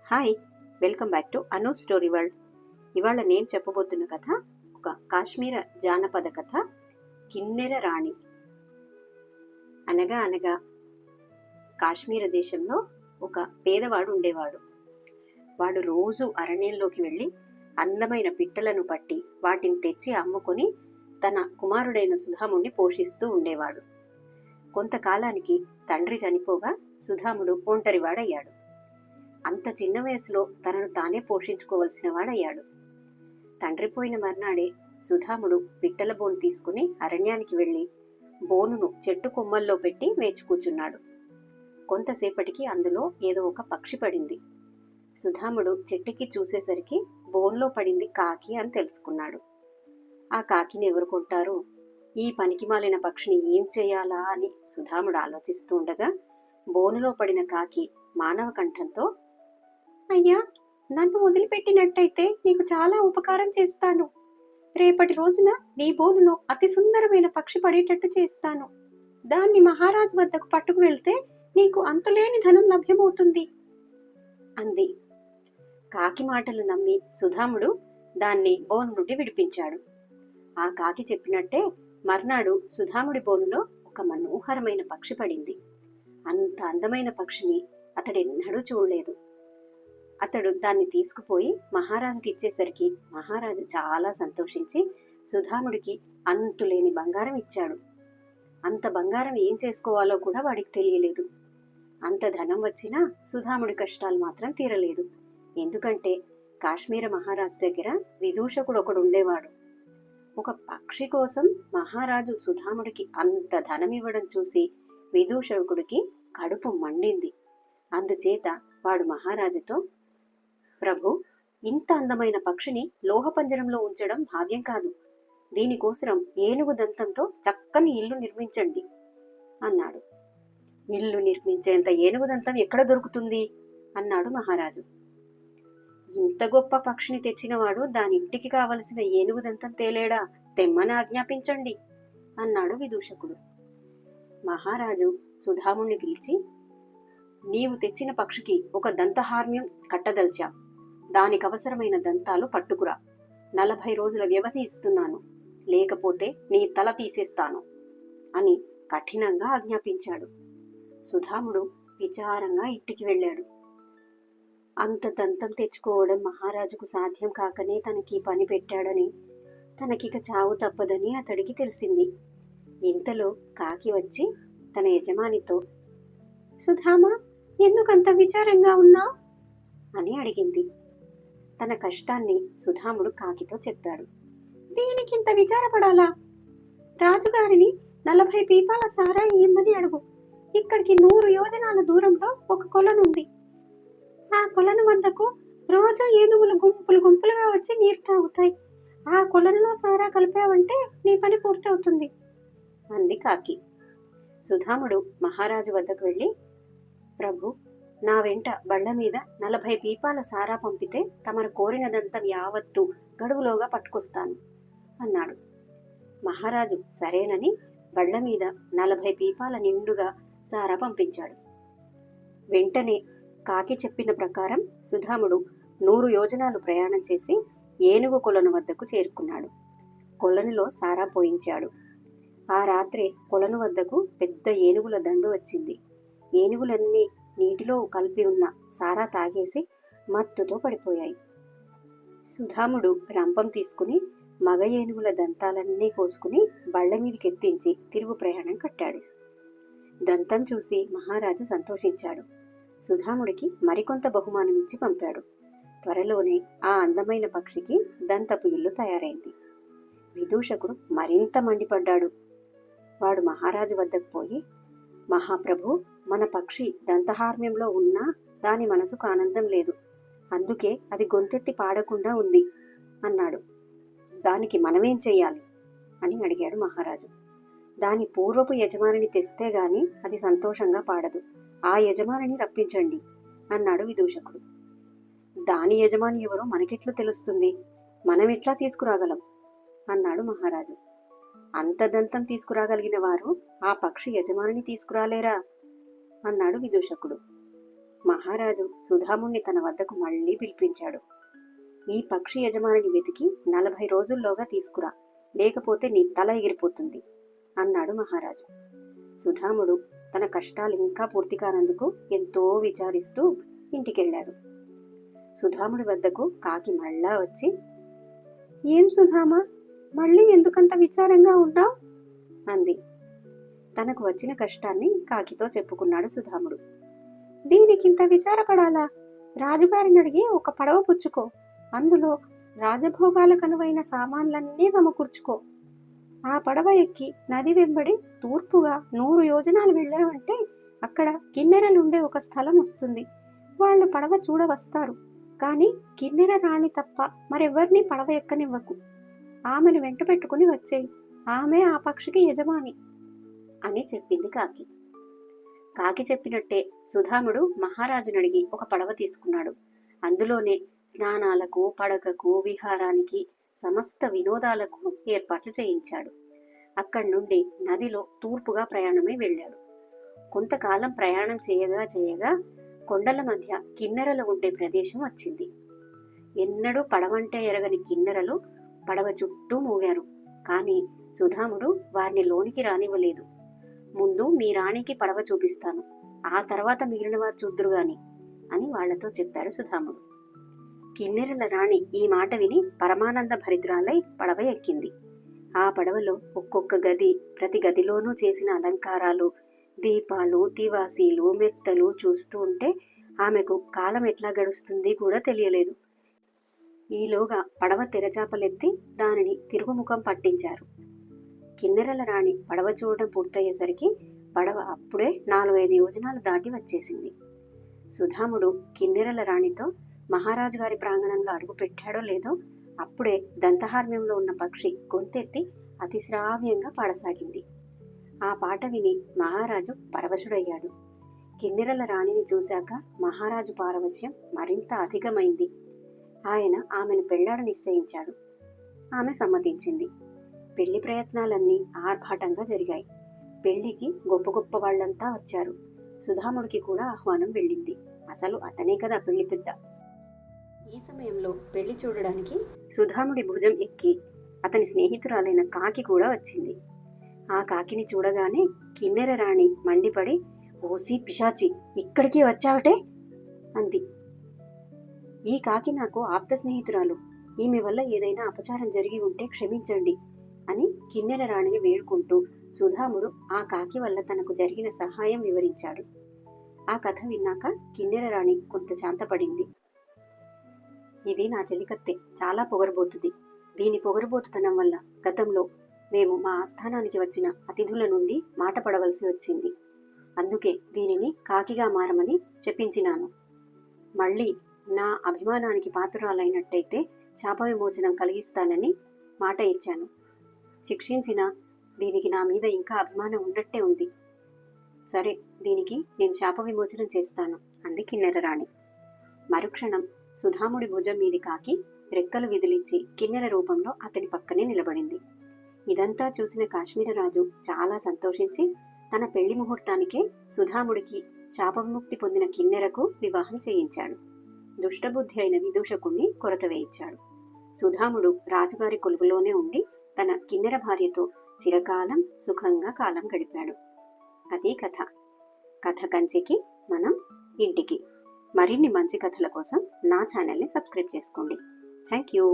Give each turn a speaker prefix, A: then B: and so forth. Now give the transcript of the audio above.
A: Hi, welcome back to Anu story world. ఇవాళ నేను చెప్పబోతున్న కథ ఒక కాశ్మీర జానపద కథ, కిన్నెర రాణి. అనగా అనగా కాశ్మీర దేశంలో ఒక పేదవాడు ఉండేవాడు. వాడు రోజు అరణ్యంలోకి వెళ్ళి అందమైన పిట్టలను పట్టి వాటిని తెచ్చి అమ్ముకొని తన కుమారుడైన సుధాముడిని పోషిస్తూ ఉండేవాడు. కొంతకాలానికి తండ్రి చనిపోగా సుధాముడు ఒంటరివాడయ్యాడు. అంత చిన్న వయసులో తనను తానే పోషించుకోవలసిన వాడయ్యాడు. తండ్రి పోయిన మర్నాడే సుధాముడు పిట్టల బోను తీసుకుని అరణ్యానికి వెళ్లి బోనును చెట్టు కొమ్మల్లో పెట్టి వేచి కూర్చున్నాడు. కొంతసేపటికి అందులో ఏదో ఒక పక్షి పడింది. సుధాముడు చెట్టుకి చూసేసరికి బోన్లో పడింది కాకి అని తెలుసుకున్నాడు. ఆ కాకిని ఎవరు కొంటారు? ఈ పనికిమాలిన పక్షిని ఏం చేయాలా అని సుధాముడు ఆలోచిస్తూ ఉండగా బోనులో పడిన కాకి మానవ కంఠంతో, అయ్యా, నన్ను వదిలిపెట్టినట్టయితే నీకు చాలా ఉపకారం చేస్తాను. రేపటి రోజున నీ బోనులో అతి సుందరమైన పక్షి పడేటట్టు చేస్తాను. దాన్ని మహారాజు వద్దకు పట్టుకు వెళ్తే నీకు అంతులేని ధనం లభ్యమవుతుంది అంది. కాకి మాటలు నమ్మి సుధాముడు దాన్ని బోను నుండి విడిపించాడు. ఆ కాకి చెప్పినట్టే మర్నాడు సుధాముడి బోనులో ఒక మనోహరమైన పక్షి పడింది. అంత అందమైన పక్షిని అతడెన్నడూ చూడలేదు. అతడు దాన్ని తీసుకుపోయి మహారాజుకి ఇచ్చేసరికి మహారాజు చాలా సంతోషించి సుధాముడికి అంతులేని బంగారం ఇచ్చాడు. అంత బంగారం ఏం చేసుకోవాలో కూడా వాడికి తెలియలేదు. అంత ధనం వచ్చినా సుధాముడి కష్టాలు మాత్రం తీరలేదు. ఎందుకంటే కాశ్మీర మహారాజు దగ్గర విదూషకుడు ఒకడు ఉండేవాడు. ఒక పక్షి కోసం మహారాజు సుధాముడికి అంత ధనం ఇవ్వడం చూసి విదూషకుడికి కడుపు మండింది. అందుచేత వాడు మహారాజుతో, ప్రభు, ఇంత అందమైన పక్షిని లోహపంజరంలో ఉంచడం భావ్యం కాదు. దీనికోసం ఏనుగు దంతంతో చక్కని ఇల్లు నిర్మించండి అన్నాడు. ఇల్లు నిర్మించేంత ఏనుగు దంతం ఎక్కడ దొరుకుతుంది అన్నాడు మహారాజు. ఇంత గొప్ప పక్షిని తెచ్చినవాడు దాని ఇంటికి కావలసిన ఏనుగు దంతం తేలేడా? తెమ్మని ఆజ్ఞాపించండి అన్నాడు విదూషకుడు. మహారాజు సుధాముణ్ణి పిలిచి, నీవు తెచ్చిన పక్షికి ఒక దంతహార్మ్యం కట్టదల్చా. దానికవసరమైన దంతాలు పట్టుకురా. 40 రోజుల వ్యవధి ఇస్తున్నాను, లేకపోతే నీ తల తీసేస్తాను అని కఠినంగా ఆజ్ఞాపించాడు. సుధాముడు విచారంగా ఇంటికి వెళ్ళాడు. అంత దంతం తెచ్చుకోవడం మహారాజుకు సాధ్యం కాకనే తనకి పని పెట్టాడని, తనకిక చావు తప్పదని అతడికి తెలిసింది. ఇంతలో కాకి వచ్చి తన యజమానితో, సుధామా, ఎందుకంత విచారంగా ఉన్నావు అని అడిగింది. తన కష్టాన్ని సుధాముడు కాకితో చెప్పాడు. దీనికింత విచారపడాలా? రాజుగారిని 40 పీపాల సారాయి ఇమ్మని అడుగు. ఇక్కడికి 100 యోజనాల దూరంలో ఒక కొలనుంది. ఆ కొలను వద్దకు రోజు ఏనుగులు గుంపులు గుంపులుగా వచ్చి నీరు తాగుతాయి. ఆ కొలనులో సారా కలిపావంటే నీ పని పూర్తవుతుంది అంది కాకి. సుధాముడు మహారాజు వద్దకు వెళ్ళి, ప్రభు, నా వెంట బళ్ల మీద 40 పీపాల సారా పంపితే తమరు కోరినదంతా యావత్తు గడువులోగా పట్టుకొస్తాను అన్నాడు. మహారాజు సరేనని బళ్ల మీద 40 పీపాల నిండుగా సారా పంపించాడు. వెంటనే కాకి చెప్పిన ప్రకారం సుధాముడు 100 యోజనాలు ప్రయాణం చేసి ఏనుగు కొలను వద్దకు చేరుకున్నాడు. కొలనులో సారా పోయించాడు. ఆ రాత్రే కొలను వద్దకు పెద్ద ఏనుగుల దండు వచ్చింది. ఏనుగులన్నీ నీటిలో కలిపి ఉన్న సారా తాగేసి మత్తుతో పడిపోయాయి. సుధాముడు రంపం తీసుకుని మగ ఏనుగుల దంతాలన్నీ కోసుకుని బళ్ల మీదకెత్తించి తిరుగు ప్రయాణం కట్టాడు. దంతం చూసి మహారాజు సంతోషించాడు. సుధాముడికి మరికొంత బహుమానం ఇచ్చి పంపాడు. త్వరలోనే ఆ అందమైన పక్షికి దంతపు ఇల్లు తయారైంది. విదూషకుడు మరింత మండిపడ్డాడు. వాడు మహారాజు వద్దకు పోయి, మహాప్రభు, మన పక్షి దంతహార్మ్యంలో ఉన్నా దాని మనసుకు ఆనందం లేదు. అందుకే అది గొంతెత్తి పాడకుండా ఉంది అన్నాడు. దానికి మనమేం చెయ్యాలి అని అడిగాడు మహారాజు. దాని పూర్వపు యజమానిని తెస్తే గాని అది సంతోషంగా పాడదు. ఆ యజమానిని రప్పించండి అన్నాడు విదూషకుడు. దాని యజమాని ఎవరో మనకెట్లు తెలుస్తుంది? మనం ఎట్లా తీసుకురాగలం అన్నాడు మహారాజు. అంత దంతం తీసుకురాగలిగిన వారు ఆ పక్షి యజమానిని తీసుకురాలేరా అన్నాడు విదూషకుడు. మహారాజు సుధాముణ్ణి తన వద్దకు మళ్లీ పిలిపించాడు. ఈ పక్షి యజమానిని వెతికి 40 రోజుల్లోగా తీసుకురా, లేకపోతే నీ తల ఎగిరిపోతుంది అన్నాడు మహారాజు. సుధాముడు తన కష్టాలు ఇంకా పూర్తి కానందుకు ఎంతో విచారిస్తూ ఇంటికెళ్ళాడు. సుధాముడి వద్దకు కాకి మళ్ళా వచ్చి, ఏం సుధామా, మళ్ళీ ఎందుకంత విచారంగా ఉన్నావు అంది. తనకు వచ్చిన కష్టాన్ని కాకితో చెప్పుకున్నాడు సుధాముడు. దీనికింత విచారపడాలా? రాజుగారిని అడిగి ఒక పడవ పుచ్చుకో, అందులో రాజభోగాలకు అనువైన సామాన్లన్నీ సమకూర్చుకో. ఆ పడవ ఎక్కి నది వెంబడి తూర్పుగా 100 యోజనాలు వెళ్ళావంటే అక్కడ కిన్నెరలుండే ఒక స్థలం వస్తుంది. వాళ్ళు పడవ చూడవస్తారు, కానీ కిన్నెర రాణి తప్ప మరెవ్వరినీ పడవ ఎక్కనివ్వకు. ఆమెను వెంట పెట్టుకుని వచ్చేయి, ఆమె ఆ పక్షికి యజమాని అని చెప్పింది కాకి. కాకి చెప్పినట్టే సుధాముడు మహారాజునడిగి ఒక పడవ తీసుకున్నాడు. అందులోనే స్నానాలకు, పడకకు, విహారానికి, సమస్త వినోదాలకు ఏర్పాట్లు చేయించాడు. అక్కడి నుండి నదిలో తూర్పుగా ప్రయాణమై వెళ్ళాడు. కొంతకాలం ప్రయాణం చేయగా చేయగా కొండల మధ్య కిన్నెరలు ఉండే ప్రదేశం వచ్చింది. ఎన్నడూ పడవంటే ఎరగని కిన్నెరలు పడవ చుట్టూ మూగారు. కాని సుధాముడు వారిని లోనికి రానివ్వలేదు. ముందు మీ రాణికి పడవ చూపిస్తాను, ఆ తర్వాత మిగిలిన వారు చూద్దురుగాని అని వాళ్లతో చెప్పాడు సుధాముడు. కిన్నెరల రాణి ఈ మాట విని పరమానంద భరితురాలై పడవ ఎక్కింది. ఆ పడవలో ఒక్కొక్క గది, ప్రతి గదిలోనూ చేసిన అలంకారాలు, దీపాలు, తివాసీలు, మెత్తలు చూస్తూ ఉంటే ఆమెకు కాలం ఎట్లా గడుస్తుంది కూడా తెలియలేదు. ఈలోగా పడవ తెరచాపలెత్తి దానిని తిరుగుముఖం పట్టించారు. కిన్నెరల రాణి పడవ చూడడం పూర్తయ్యేసరికి పడవ అప్పుడే 4-5 యోజనాలు దాటి వచ్చేసింది. సుధాముడు కిన్నెరల రాణితో మహారాజు గారి ప్రాంగణంలో అడుగు పెట్టాడో లేదో అప్పుడే దంతహార్మ్యంలో ఉన్న పక్షి గొంతెత్తి అతి శ్రావ్యంగా పాడసాగింది. ఆ పాట విని మహారాజు పరవశుడయ్యాడు. కిన్నెరల రాణిని చూశాక మహారాజు పారవశ్యం మరింత అధికమైంది. ఆయన ఆమెను పెళ్లాడ నిశ్చయించాడు. ఆమె సమ్మతించింది. పెళ్లి ప్రయత్నాలన్నీ ఆర్భాటంగా జరిగాయి. పెళ్లికి గొప్ప గొప్ప వాళ్లంతా వచ్చారు. సుధాముడికి కూడా ఆహ్వానం వెళ్ళింది. అసలు అతనే కదా పెళ్లి పెద్ద. ఈ సమయంలో పెళ్లి చూడడానికి సుధాముడి భుజం ఎక్కి అతని స్నేహితురాలైన కాకి కూడా వచ్చింది. ఆ కాకిని చూడగానే కిన్నెర రాణి మండిపడి, ఓసి పిశాచి, ఇక్కడికి వచ్చావటే అంది. ఈ కాకి నాకు ఆప్త స్నేహితురాలు, ఈమె వల్ల ఏదైనా అపచారం జరిగి ఉంటే క్షమించండి అని కిన్నెర రాణిని వేడుకుంటూ సుధాముడు ఆ కాకి వల్ల తనకు జరిగిన సహాయం వివరించాడు. ఆ కథ విన్నాక కిన్నెర రాణి కొంత శాంతపడింది. ఇది నా చెలికత్తె, చాలా పొగరబోతుది. దీని పొగరబోతుతనం వల్ల గతంలో మేము మా ఆస్థానానికి వచ్చిన అతిథుల నుండి మాట పడవలసి వచ్చింది. అందుకే దీనిని కాకిగా మారమని చెప్పించినాను. మళ్ళీ నా అభిమానానికి పాత్రురాలైనట్టయితే శాప విమోచనం కలిగిస్తానని మాట ఇచ్చాను. శిక్షించిన దీనికి నా మీద ఇంకా అభిమానం ఉన్నట్టే ఉంది. సరే, దీనికి నేను శాప విమోచనం చేస్తాను అంది కిన్నెర రాణి. మరుక్షణం సుధాముడి భుజం మీది కాకి రెక్కలు విదిలించి కిన్నెర రూపంలో అతని పక్కనే నిలబడింది. ఇదంతా చూసిన కాశ్మీర రాజు చాలా సంతోషించి తన పెళ్లి ముహూర్తానికే సుధాముడికి శాప విముక్తి పొందిన కిన్నెరకు వివాహం చేయించాడు. దుష్టబుద్ధి అయిన విదూషకుణ్ణి కొరత వేయించాడు. సుధాముడు రాజుగారి కొలువులోనే ఉండి తన కిన్నెర భార్యతో చిరకాలం సుఖంగా కాలం గడిపాడు. అదే కథ. కథ కంచికి మనం ఇంటికి. మరిన్ని మంచి కథల కోసం నా ఛానల్ని సబ్స్క్రైబ్ చేసుకోండి. Thank you.